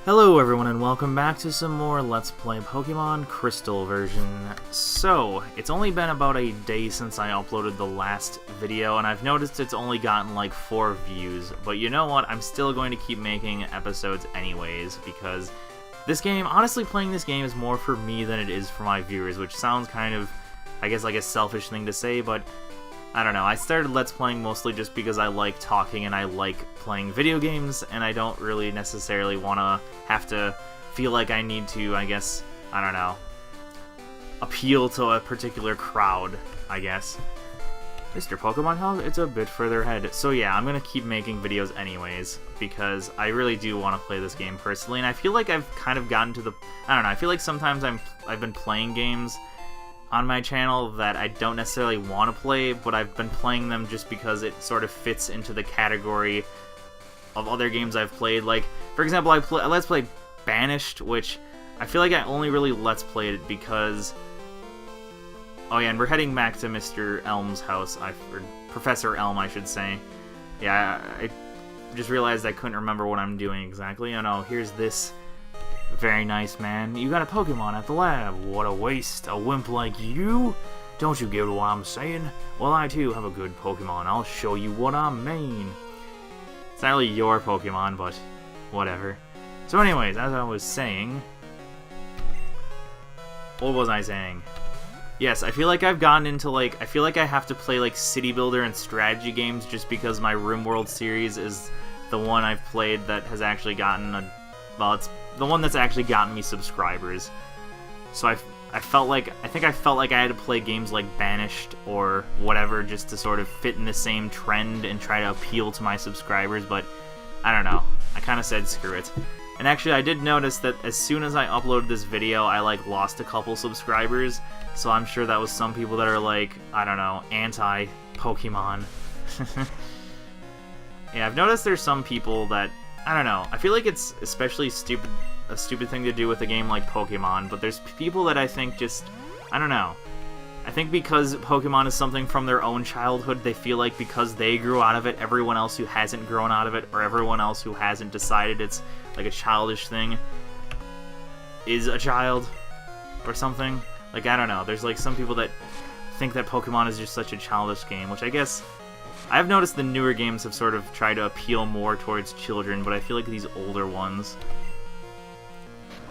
Hello everyone and welcome back to some more Let's Play Pokemon Crystal version. So, it's only been about a day since I uploaded the last video, and I've noticed it's only gotten like 4 views, but you know what, I'm still going to keep making episodes anyways, because this game, honestly playing this game is more for me than it is for my viewers, which sounds kind of, I guess, like a selfish thing to say, but I don't know, I started Let's Playing mostly just because I like talking and I like playing video games, and I don't really necessarily want to have to feel like I need to, I guess, I don't know, appeal to a particular crowd, I guess. Mr. Pokemon House, it's a bit further ahead. So yeah, I'm going to keep making videos anyways, because I really do want to play this game personally, and I feel like I've kind of gotten to the, I don't know, I feel like sometimes I've been playing games on my channel that I don't necessarily want to play, but I've been playing them just because it sort of fits into the category of other games I've played. Like, for example, Let's Play Banished, which I feel like I only really Let's Played it because... Oh yeah, and we're heading back to Mr. Elm's house, or Professor Elm, I should say. Yeah, I just realized I couldn't remember what I'm doing exactly. Oh no, here's this... Very nice, man. You got a Pokemon at the lab. What a waste. A wimp like you? Don't you get what I'm saying? Well, I too have a good Pokemon. I'll show you what I mean. It's not really your Pokemon, but whatever. So anyways, as I was saying... What was I saying? Yes, I feel like I've gotten into, like... I feel like I have to play, like, city builder and strategy games just because my RimWorld series is the one I've played that has actually gotten a... Well, it's the one that's actually gotten me subscribers. So I felt like I had to play games like Banished or whatever just to sort of fit in the same trend and try to appeal to my subscribers, but I don't know. I kind of said screw it. And actually I did notice that as soon as I uploaded this video, I like lost a couple subscribers, so I'm sure that was some people that are like, I don't know, anti-Pokemon. Yeah, I've noticed there's some people that, I don't know, I feel like it's especially a stupid thing to do with a game like Pokemon, but there's people that I think just, I don't know. I think because Pokemon is something from their own childhood, they feel like because they grew out of it, everyone else who hasn't grown out of it, or everyone else who hasn't decided it's like a childish thing, is a child, or something. Like, I don't know, there's like some people that think that Pokemon is just such a childish game, which I guess... I've noticed the newer games have sort of tried to appeal more towards children, but I feel like these older ones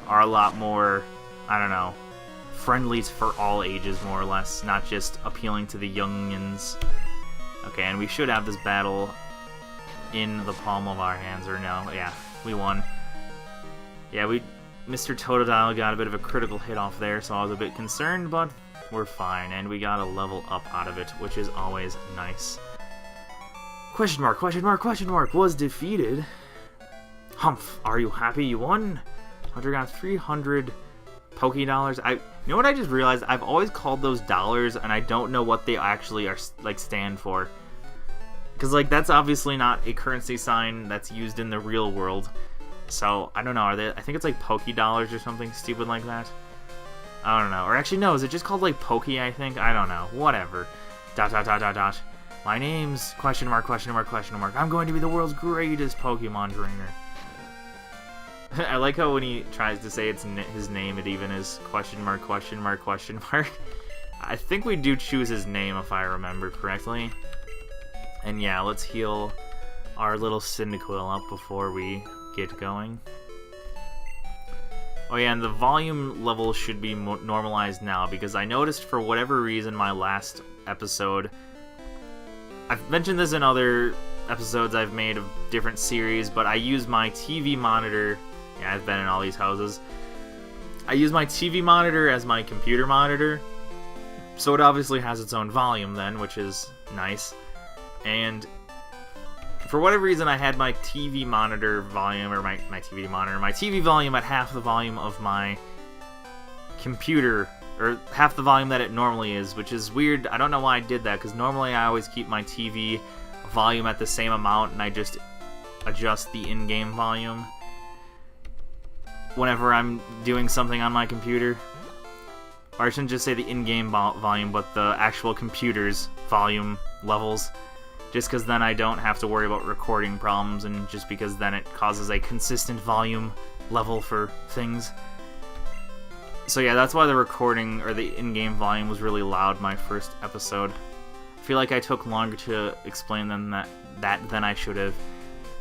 are a lot more, I don't know, friendly for all ages, more or less, not just appealing to the youngins. Okay, and we should have this battle in the palm of our hands, or no, yeah, we won. Yeah, Mr. Totodile got a bit of a critical hit off there, so I was a bit concerned, but we're fine, and we got a level up out of it, which is always nice. Question mark, question mark, question mark, was defeated. Humph, are you happy you won? Hunter got 300 Poké-Dollars. You know what I just realized? I've always called those dollars, and I don't know what they actually are, like, stand for. Because, like, that's obviously not a currency sign that's used in the real world. So, I don't know, I think it's like Poké-Dollars or something stupid like that. I don't know. Or actually, no, is it just called, like, Poké, I think? I don't know. Whatever. ... My name's ... question mark, question mark, question mark. I'm going to be the world's greatest Pokemon trainer. I like how when he tries to say it's his name, it even is question mark, question mark, question mark. I think we do choose his name if I remember correctly. And yeah, let's heal our little Cyndaquil up before we get going. Oh yeah, and the volume level should be normalized now, because I noticed for whatever reason my last episode... I've mentioned this in other episodes I've made of different series, but I use my TV monitor... Yeah, I've been in all these houses. I use my TV monitor as my computer monitor, so it obviously has its own volume then, which is nice. And for whatever reason, I had my TV monitor volume, or my TV volume at half the volume of my computer, or half the volume that it normally is, which is weird. I don't know why I did that, because normally I always keep my TV volume at the same amount, and I just adjust the in-game volume whenever I'm doing something on my computer. Or I shouldn't just say the in-game volume, but the actual computer's volume levels. Just because then I don't have to worry about recording problems, and just because then it causes a consistent volume level for things. So yeah, that's why the recording, or the in-game volume, was really loud my first episode. I feel like I took longer to explain them that than I should have.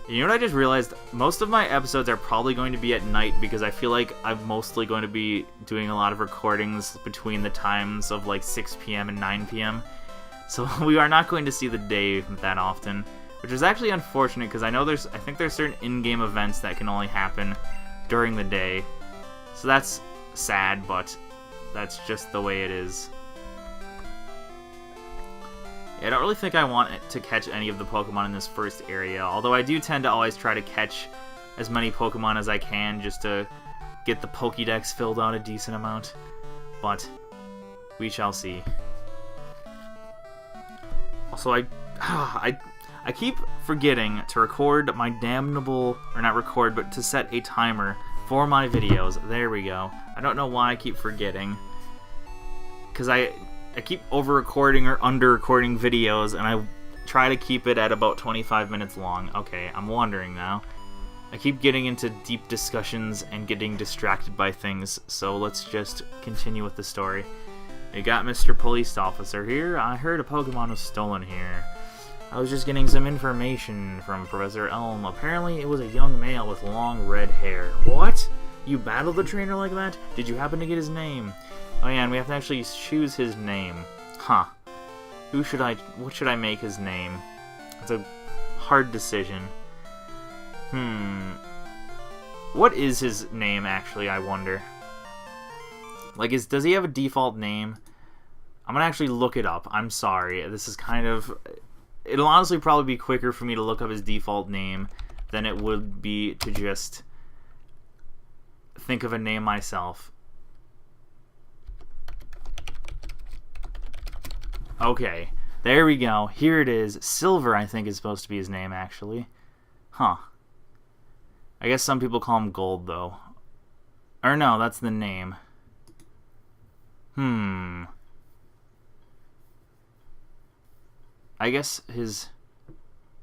You know what I just realized? Most of my episodes are probably going to be at night, because I feel like I'm mostly going to be doing a lot of recordings between the times of like 6 p.m. and 9 p.m. So we are not going to see the day that often, which is actually unfortunate, because I think there's certain in-game events that can only happen during the day. So that's sad, but that's just the way it is. Yeah, I don't really think I want to catch any of the Pokemon in this first area, although I do tend to always try to catch as many Pokemon as I can just to get the Pokédex filled out a decent amount, but we shall see. Also, I keep forgetting to record my damnable, or not record, but to set a timer for my videos. There we go. I don't know why I keep forgetting, because I keep over-recording or under-recording videos, and I try to keep it at about 25 minutes long. Okay, I'm wondering now. I keep getting into deep discussions and getting distracted by things, so let's just continue with the story. We got Mr. Police Officer here. I heard a Pokemon was stolen here. I was just getting some information from Professor Elm. Apparently it was a young male with long red hair. What? You battled the trainer like that? Did you happen to get his name? Oh yeah, and we have to actually choose his name. Huh. What should I make his name? It's a hard decision. What is his name, actually, I wonder? Like, does he have a default name? I'm gonna actually look it up. I'm sorry. This is kind of... It'll honestly probably be quicker for me to look up his default name than it would be to just think of a name myself. Okay, there we go. Here it is. Silver, I think, is supposed to be his name, actually. Huh. I guess some people call him Gold, though. Or no, that's the name. I guess his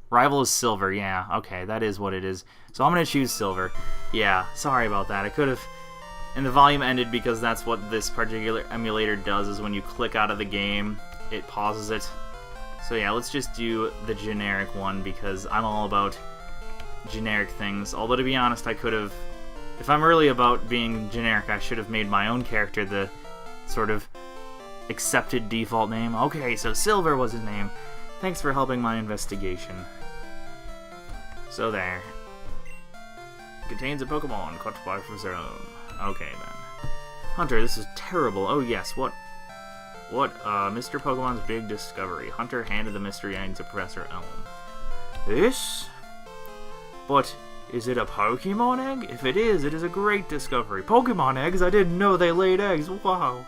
rival is Silver. Yeah, okay, that is what it is. So I'm going to choose Silver. Yeah, sorry about that. I could have... And the volume ended because that's what this particular emulator does, is when you click out of the game, it pauses it. So yeah, let's just do the generic one, because I'm all about generic things. Although, to be honest, I could have... If I'm really about being generic, I should have made my own character the sort of accepted default name. Okay, so Silver was his name. Thanks for helping my investigation. So there. Contains a Pokemon caught by Professor Elm. Okay, then. Hunter, this is terrible. Oh, yes, what, Mr. Pokemon's big discovery. Hunter handed the mystery egg to Professor Elm. This? But is it a Pokemon egg? If it is a great discovery. Pokemon eggs? I didn't know they laid eggs. Wow.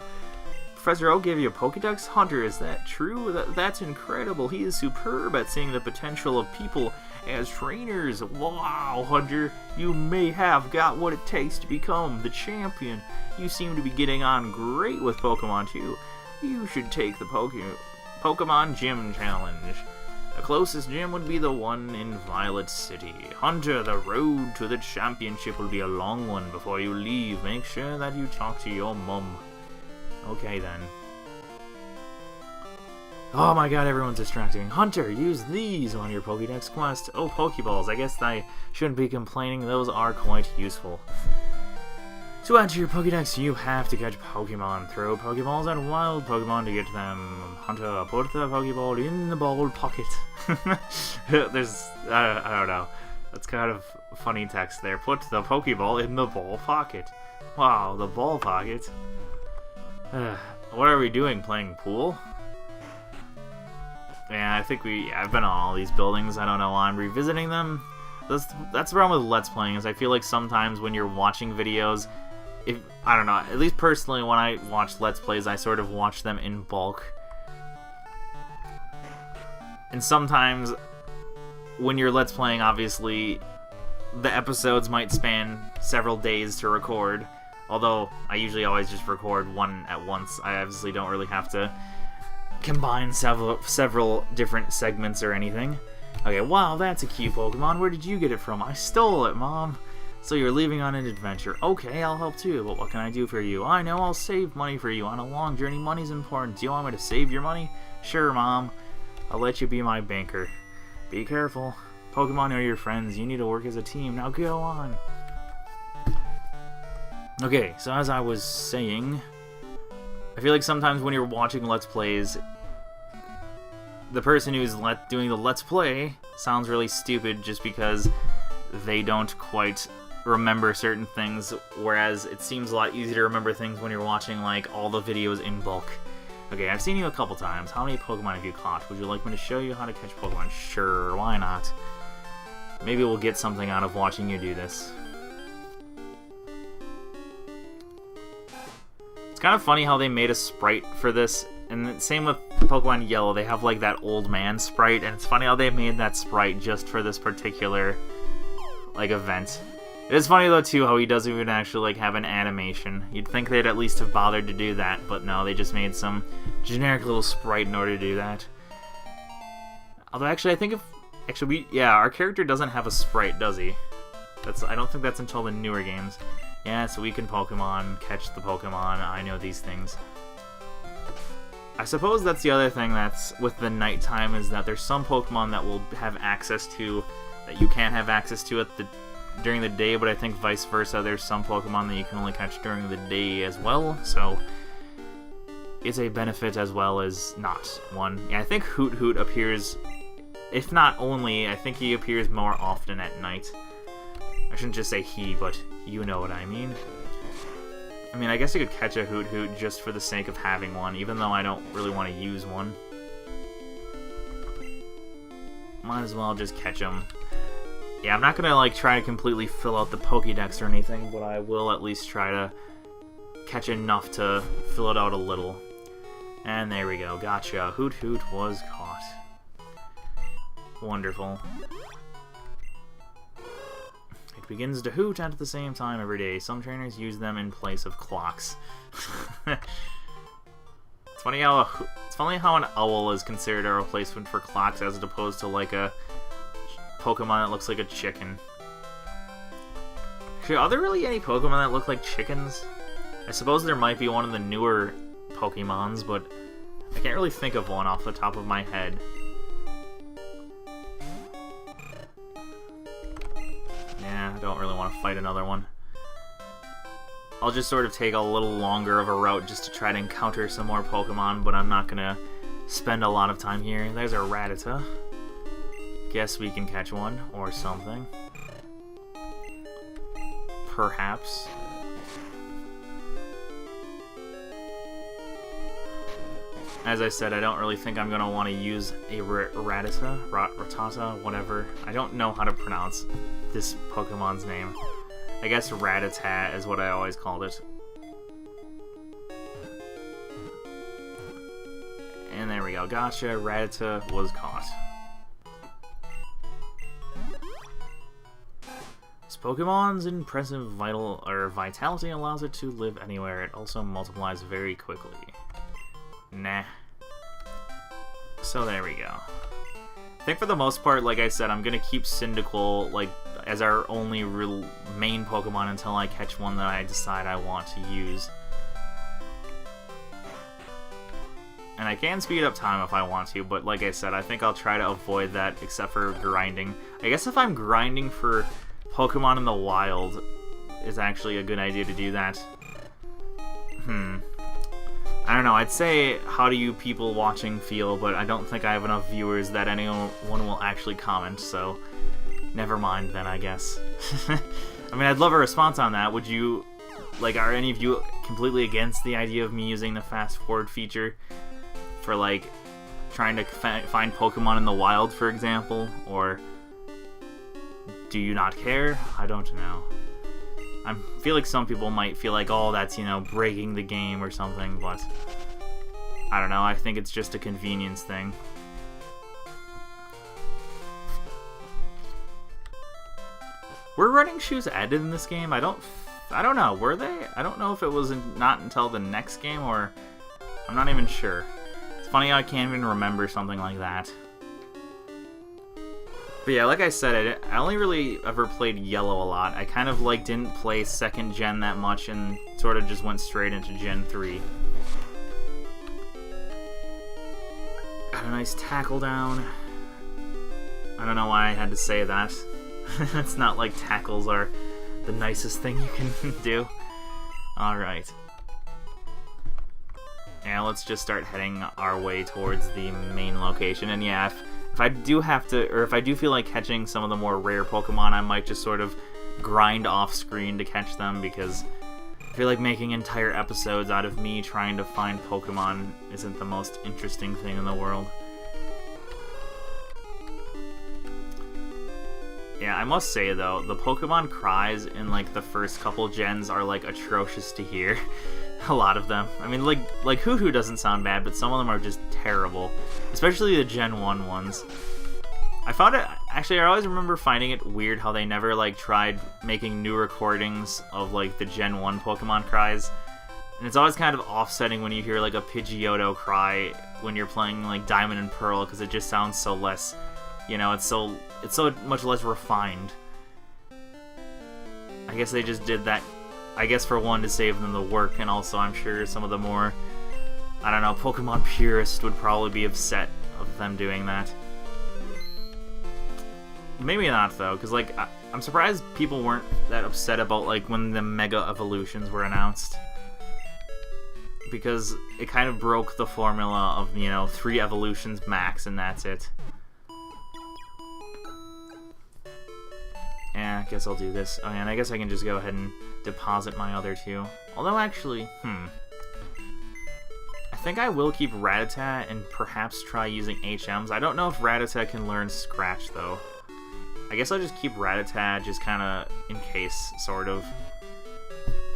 Professor Oak gave you a Pokedex? Hunter, is that true? That's incredible. He is superb at seeing the potential of people as trainers. Wow, Hunter, you may have got what it takes to become the champion. You seem to be getting on great with Pokemon, too. You should take the Pokemon Gym Challenge. The closest gym would be the one in Violet City. Hunter, the road to the championship will be a long one. Before you leave, make sure that you talk to your mum. Okay, then. Oh my god, everyone's distracting. Hunter, use these on your Pokédex quest. Oh, Pokeballs. I guess I shouldn't be complaining. Those are quite useful. To add to your Pokédex, you have to catch Pokemon. Throw Pokeballs at wild Pokemon to get them. Hunter, put the Pokeball in the ball pocket. There's... I don't know. That's kind of funny text there. Put the Pokeball in the ball pocket. Wow, the ball pocket. What are we doing? Playing pool? Yeah, I think I've been on all these buildings. I don't know why I'm revisiting them. That's the problem with Let's Playing, is I feel like sometimes when you're watching videos, I don't know, at least personally when I watch Let's Plays, I sort of watch them in bulk. And sometimes when you're Let's Playing, obviously, the episodes might span several days to record. Although, I usually always just record one at once. I obviously don't really have to combine several different segments or anything. Okay, wow, that's a cute Pokemon. Where did you get it from? I stole it, Mom. So you're leaving on an adventure. Okay, I'll help too, but what can I do for you? I know, I'll save money for you. On a long journey, money's important. Do you want me to save your money? Sure, Mom. I'll let you be my banker. Be careful. Pokemon are your friends. You need to work as a team. Now go on. Okay, so as I was saying, I feel like sometimes when you're watching Let's Plays, the person who's doing the Let's Play sounds really stupid just because they don't quite remember certain things, whereas it seems a lot easier to remember things when you're watching like all the videos in bulk. Okay, I've seen you a couple times. How many Pokemon have you caught? Would you like me to show you how to catch Pokemon? Sure, why not? Maybe we'll get something out of watching you do this. It's kind of funny how they made a sprite for this, and same with Pokemon Yellow, they have like that old man sprite, and it's funny how they made that sprite just for this particular like event. It is funny though too how he doesn't even actually like have an animation. You'd think they'd at least have bothered to do that, but no, they just made some generic little sprite in order to do that. Although actually I think our character doesn't have a sprite, does he? I don't think that's until the newer games. Yeah, so we can Pokemon, catch the Pokemon, I know these things. I suppose that's the other thing that's with the nighttime, is that there's some Pokemon that will have access to that you can't have access to during the day, but I think vice versa, there's some Pokemon that you can only catch during the day as well, so it's a benefit as well as not one. Yeah, I think Hoot Hoot appears, if not only, I think he appears more often at night. I shouldn't just say he, but you know what I mean. I mean, I guess you could catch a Hoot Hoot just for the sake of having one, even though I don't really want to use one. Might as well just catch him. Yeah, I'm not gonna like try to completely fill out the Pokédex or anything, but I will at least try to catch enough to fill it out a little. And there we go, gotcha. Hoot Hoot was caught. Wonderful. It begins to hoot at the same time every day. Some trainers use them in place of clocks. It's funny how an owl is considered a replacement for clocks as opposed to like a Pokemon that looks like a chicken. Actually, are there really any Pokemon that look like chickens? I suppose there might be one of the newer Pokemons, but I can't really think of one off the top of my head. Yeah, I don't really want to fight another one. I'll just sort of take a little longer of a route just to try to encounter some more Pokemon, but I'm not gonna spend a lot of time here. There's a Rattata. Guess we can catch one, or something. Perhaps. As I said, I don't really think I'm gonna want to use a Rattata, whatever. I don't know how to pronounce this Pokemon's name. I guess Rattata is what I always called it. And there we go, gotcha, Rattata was caught. This Pokemon's impressive vitality allows it to live anywhere. It also multiplies very quickly. Nah. So there we go. I think for the most part, like I said, I'm gonna keep Cyndaquil like as our only real main Pokemon until I catch one that I decide I want to use. And I can speed up time if I want to, but like I said, I think I'll try to avoid that except for grinding. I guess if I'm grinding for Pokemon in the wild, it's actually a good idea to do that. I don't know, I'd say how do you people watching feel, but I don't think I have enough viewers that anyone will actually comment, so never mind then, I guess. I mean, I'd love a response on that. Would you, like, are any of you completely against the idea of me using the fast forward feature for, like, trying to find Pokemon in the wild, for example? Or do you not care? I don't know. I feel like some people might feel like, oh, that's, you know, breaking the game or something, but I don't know, I think it's just a convenience thing. Were running shoes added in this game? I don't know, were they? I don't know if it was not until the next game, or I'm not even sure. It's funny how I can't even remember something like that. But yeah, like I said, I only really ever played Yellow a lot. I kind of like didn't play 2nd gen that much and sort of just went straight into Gen 3. Got a nice tackle down. I don't know why I had to say that. It's not like tackles are the nicest thing you can do. Alright. Yeah, let's just start heading our way towards the main location. And yeah, if I do have to, or if I do feel like catching some of the more rare Pokemon, I might just sort of grind off screen to catch them, because I feel like making entire episodes out of me trying to find Pokemon isn't the most interesting thing in the world. Yeah, I must say though, the Pokemon cries in like the first couple gens are like atrocious to hear. A lot of them. I mean, like Hoo-Hoo doesn't sound bad, but some of them are just terrible. Especially the Gen 1 ones. I found it, actually I always remember finding it weird how they never like tried making new recordings of like the Gen 1 Pokemon cries. And it's always kind of offsetting when you hear like a Pidgeotto cry when you're playing like Diamond and Pearl, because it just sounds so less, you know, it's so much less refined. I guess they just did that, I guess for one, to save them the work, and also I'm sure some of the more, I don't know, Pokemon purists would probably be upset of them doing that. Maybe not though, because like I'm surprised people weren't that upset about like when the Mega Evolutions were announced, because it kind of broke the formula of, you know, 3 evolutions max and that's it. Yeah, I guess I'll do this. Oh, yeah, and I guess I can just go ahead and deposit my other 2. Although, actually, I think I will keep Rattata and perhaps try using HMs. I don't know if Rattata can learn Scratch, though. I guess I'll just keep Rattata just kind of in case, sort of.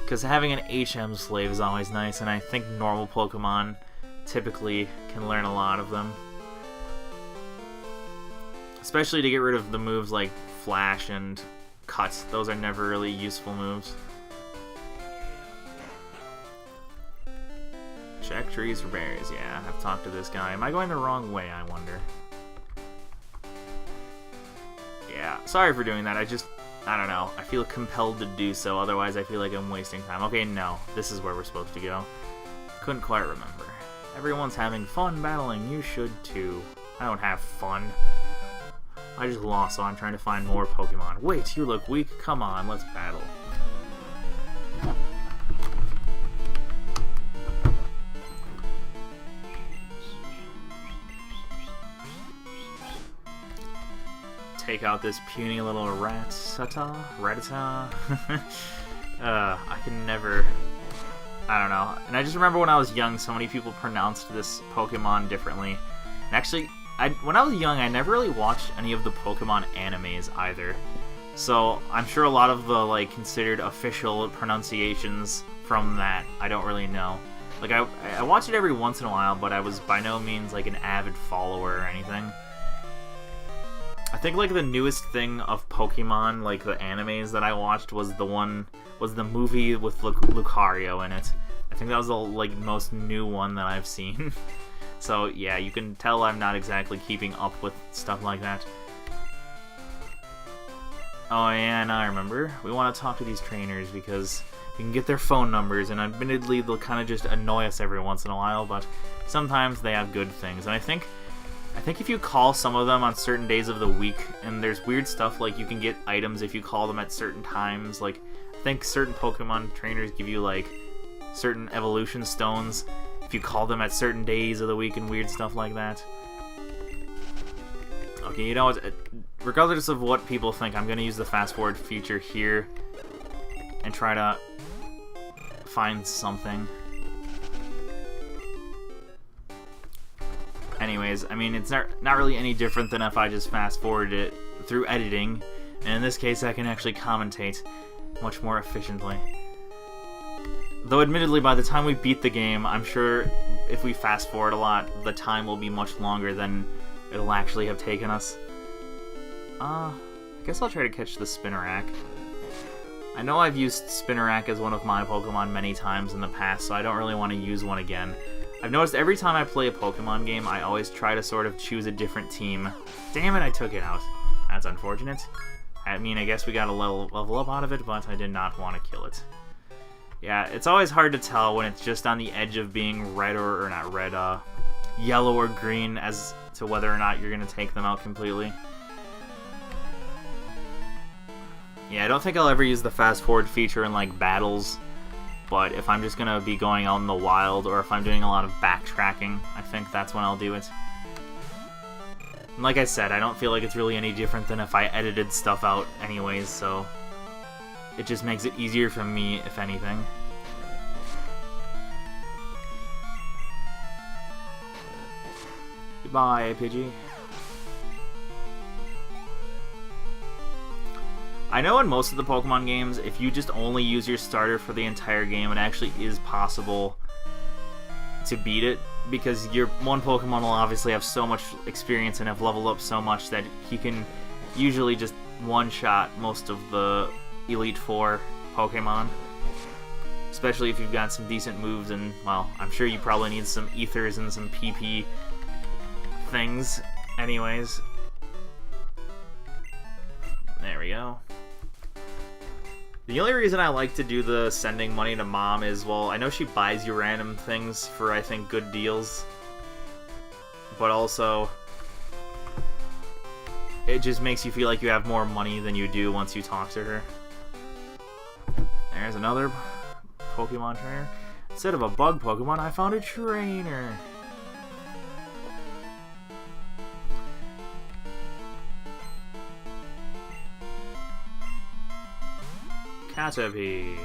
Because having an HM slave is always nice, and I think normal Pokemon typically can learn a lot of them. Especially to get rid of the moves like Flash and Cut. Those are never really useful moves. Check trees for berries. Yeah, I've talked to this guy. Am I going the wrong way, I wonder? Yeah, sorry for doing that. I don't know. I feel compelled to do so, otherwise I feel like I'm wasting time. Okay, no. This is where we're supposed to go. Couldn't quite remember. Everyone's having fun battling. You should too. I don't have fun. I just lost, so I'm trying to find more Pokemon. Wait, you look weak. Come on, let's battle. Take out this puny little Rattata. I can never... I don't know. And I just remember when I was young, so many people pronounced this Pokemon differently. And actually... when I was young, I never really watched any of the Pokemon animes either. So I'm sure a lot of the like considered official pronunciations from that I don't really know. Like I watch it every once in a while, but I was by no means like an avid follower or anything. I think like the newest thing of Pokemon, like the animes that I watched, was the movie with Lucario in it. I think that was the like most new one that I've seen. So yeah, you can tell I'm not exactly keeping up with stuff like that. Oh yeah, and I remember. We want to talk to these trainers because we can get their phone numbers, and admittedly they'll kind of just annoy us every once in a while, but sometimes they have good things. And I think if you call some of them on certain days of the week, and there's weird stuff like you can get items if you call them at certain times. Like I think certain Pokemon trainers give you like certain evolution stones if you call them at certain days of the week and weird stuff like that. Okay, you know what? Regardless of what people think, I'm going to use the fast forward feature here and try to find something. Anyways, I mean, it's not really any different than if I just fast forwarded it through editing, and in this case I can actually commentate much more efficiently. Though admittedly, by the time we beat the game, I'm sure if we fast forward a lot, the time will be much longer than it'll actually have taken us. I guess I'll try to catch the Spinarak. I know I've used Spinarak as one of my Pokemon many times in the past, so I don't really want to use one again. I've noticed every time I play a Pokemon game, I always try to sort of choose a different team. Damn it, I took it out. That's unfortunate. I mean, I guess we got a level up out of it, but I did not want to kill it. Yeah, it's always hard to tell when it's just on the edge of being red or not red, yellow or green as to whether or not you're going to take them out completely. Yeah, I don't think I'll ever use the fast forward feature in like battles, but if I'm just going to be going out in the wild or if I'm doing a lot of backtracking, I think that's when I'll do it. And like I said, I don't feel like it's really any different than if I edited stuff out anyways, so it just makes it easier for me, if anything. Goodbye, Pidgey. I know in most of the Pokemon games, if you just only use your starter for the entire game, it actually is possible to beat it, because your one Pokemon will obviously have so much experience and have leveled up so much that he can usually just one-shot most of the Elite Four Pokemon. Especially if you've got some decent moves, and, well, I'm sure you probably need some Ethers and some PP things anyways. There we go. The only reason I like to do the sending money to Mom is, well, I know she buys you random things for, I think, good deals. But also, it just makes you feel like you have more money than you do once you talk to her. There's another Pokemon trainer. Instead of a bug Pokemon, I found a trainer. Caterpie.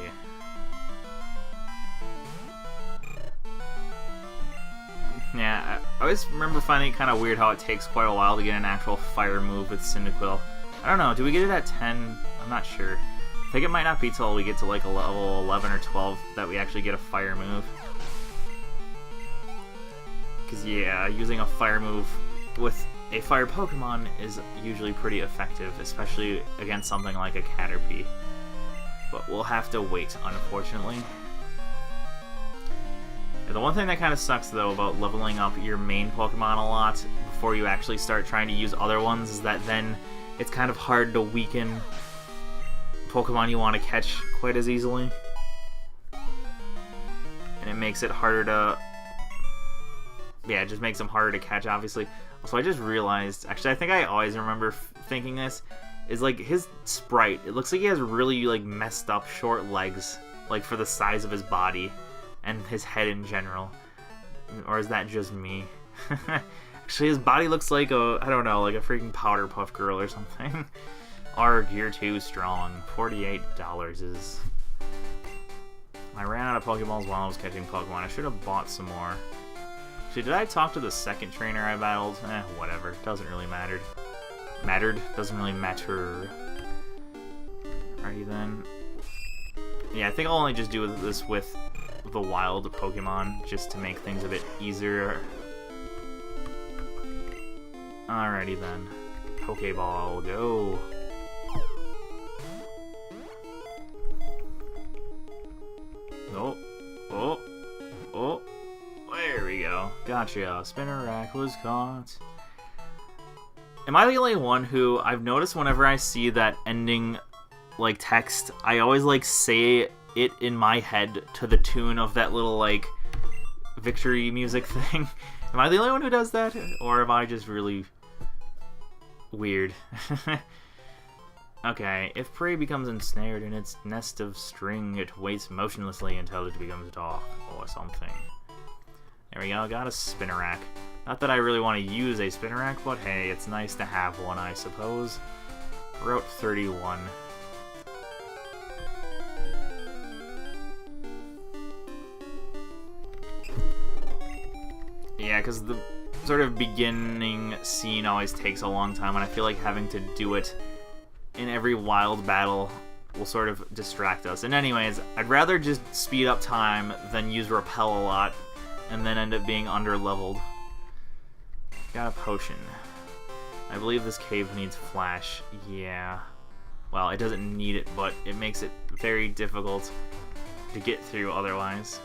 Yeah, I always remember finding it kind of weird how it takes quite a while to get an actual fire move with Cyndaquil. I don't know, do we get it at 10? I'm not sure. I think it might not be till we get to like a level 11 or 12 that we actually get a fire move. Because yeah, using a fire move with a fire Pokemon is usually pretty effective, especially against something like a Caterpie. But we'll have to wait, unfortunately. The one thing that kind of sucks, though, about leveling up your main Pokemon a lot before you actually start trying to use other ones is that then it's kind of hard to weaken Pokemon you want to catch quite as easily. And it makes it harder to... Yeah, it just makes them harder to catch, obviously. Also, I just realized... Actually, I think I always remember thinking this. Is like his sprite, it looks like he has really like messed up short legs, like for the size of his body and his head in general. Or is that just me? Actually, his body looks like a, I don't know, like a freaking Powder Puff Girl or something. Arg, you're too strong. $48 is... I ran out of Pokeballs while I was catching Pokemon. I should have bought some more. Actually, did I talk to the second trainer I battled? Whatever. Doesn't really matter. Doesn't really matter. Alrighty then. Yeah, I think I'll only just do this with the wild Pokemon, just to make things a bit easier. Alrighty then. Pokeball, go! Oh, oh, oh, there we go. Gotcha, Spinnerack was caught. Am I the only one who, I've noticed whenever I see that ending, like, text, I always, like, say it in my head to the tune of that little, like, victory music thing? Am I the only one who does that? Or am I just really weird? Okay, if prey becomes ensnared in its nest of string, it waits motionlessly until it becomes dark, or something. There we go, got a Spinnerack. Not that I really want to use a Spinnerack, but hey, it's nice to have one, I suppose. Route 31. Yeah, because the sort of beginning scene always takes a long time, and I feel like having to do it in every wild battle will sort of distract us. And anyways, I'd rather just speed up time than use Repel a lot, and then end up being under-leveled. Got a potion. I believe this cave needs flash. Yeah. Well, it doesn't need it, but it makes it very difficult to get through otherwise.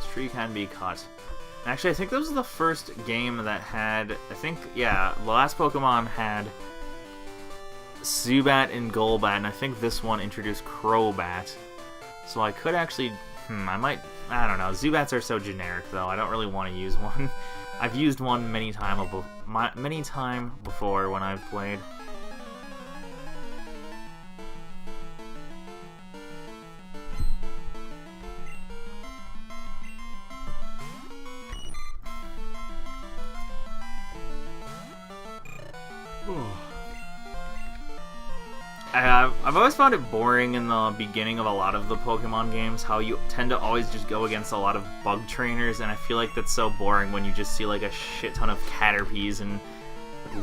This tree can be cut. Actually, I think this was the first game that had... I think, yeah, the last Pokemon had Zubat and Golbat, and I think this one introduced Crobat. So I could actually... I don't know. Zubats are so generic, though. I don't really want to use one. I've used one many time before when I've played. I've always found it boring in the beginning of a lot of the Pokemon games, how you tend to always just go against a lot of bug trainers, and I feel like that's so boring when you just see like a shit ton of Caterpies and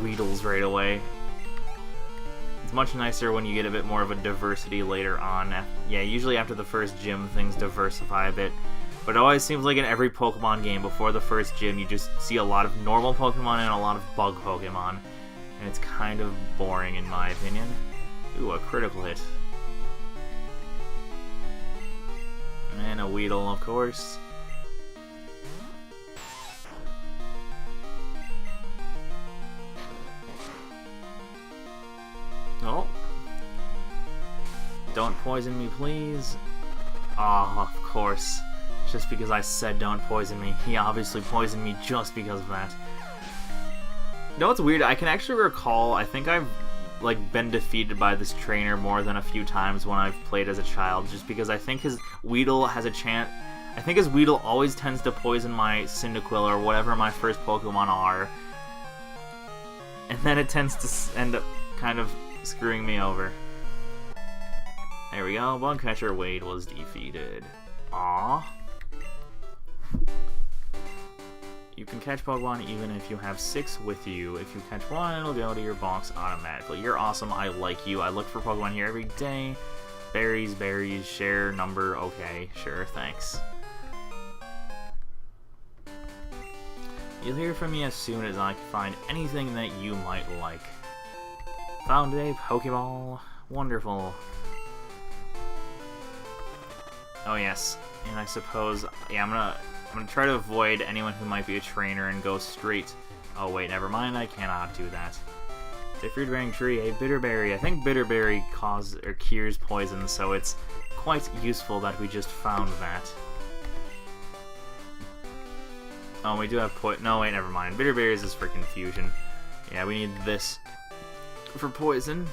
Weedles right away. It's much nicer when you get a bit more of a diversity later on. Yeah, usually after the first gym, things diversify a bit. But it always seems like in every Pokemon game, before the first gym, you just see a lot of normal Pokemon and a lot of bug Pokemon. And it's kind of boring in my opinion. Ooh, a critical hit. And a Weedle, of course. Oh. Don't poison me, please. Oh, of course. Just because I said don't poison me. He obviously poisoned me just because of that. You know what's weird? I can actually recall, I think I've been defeated by this trainer more than a few times when I've played as a child, just because I think his Weedle has a chance. I think his Weedle always tends to poison my Cyndaquil or whatever my first Pokemon are, and then it tends to end up kind of screwing me over. There we go. Bugcatcher Wade was defeated. Aww. You can catch Pokemon even if you have 6 with you. If you catch one, it'll go to your box automatically. You're awesome. I like you. I look for Pokemon here every day. Berries, share, number. Okay, sure, thanks. You'll hear from me as soon as I can find anything that you might like. Found a Pokeball. Wonderful. Oh yes, and I suppose, yeah, I'm gonna try to avoid anyone who might be a trainer and go straight. Oh wait, never mind, I cannot do that. A fruit-bearing tree, a Bitterberry. I think Bitterberry cures poison, so it's quite useful that we just found that. Oh, we do have no, wait, never mind. Bitterberries is for confusion. Yeah, we need this for poison.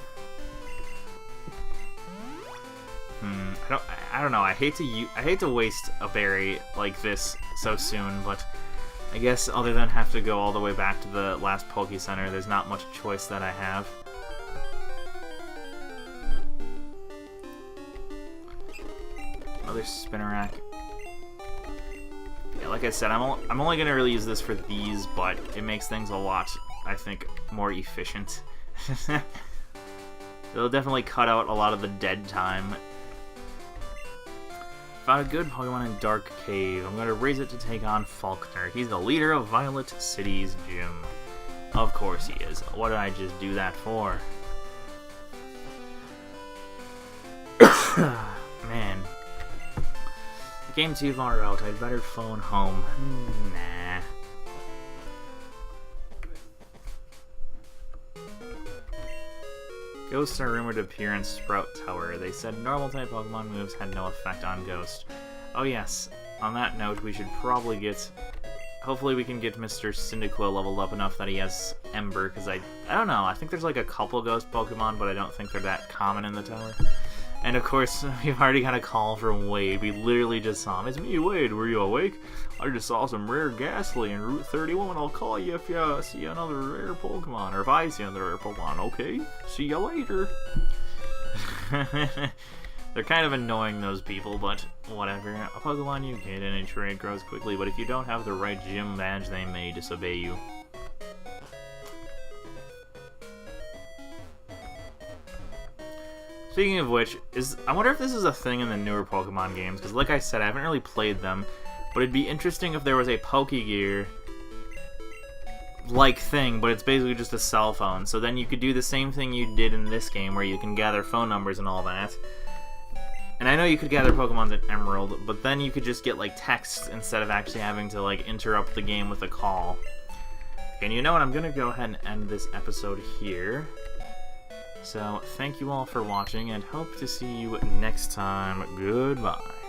I don't know. I hate to waste a berry like this so soon, but I guess other than have to go all the way back to the last Poke Center, there's not much choice that I have. Another Spinarak. Yeah, like I said, I'm only gonna really use this for these, but it makes things a lot, I think, more efficient. It'll definitely cut out a lot of the dead time. Found a good Pokemon in Dark Cave. I'm going to raise it to take on Falkner. He's the leader of Violet City's gym. Of course he is. What did I just do that for? Man. Game too far out. I'd better phone home. Nah. Ghosts are rumored to appear in Sprout Tower. They said normal-type Pokemon moves had no effect on Ghost. Oh yes, on that note, we should probably get... Hopefully we can get Mr. Cyndaquil leveled up enough that he has Ember, because I don't know, I think there's like a couple Ghost Pokemon, but I don't think they're that common in the tower. And of course, we've already got a call from Wade. We literally just saw him. It's me, Wade. Were you awake? I just saw some rare Ghastly in Route 31. I'll call you if you see another rare Pokemon. Or if I see another rare Pokemon, okay? See you later. They're kind of annoying, those people, but whatever. A Pokemon you get in a trade grows quickly, but if you don't have the right gym badge, they may disobey you. Speaking of which, I wonder if this is a thing in the newer Pokemon games, because like I said, I haven't really played them, but it'd be interesting if there was a Pokegear like thing, but it's basically just a cell phone. So then you could do the same thing you did in this game, where you can gather phone numbers and all that. And I know you could gather Pokemons at Emerald, but then you could just get, like, text instead of actually having to, like, interrupt the game with a call. And you know what? I'm going to go ahead and end this episode here. So, thank you all for watching, and hope to see you next time. Goodbye.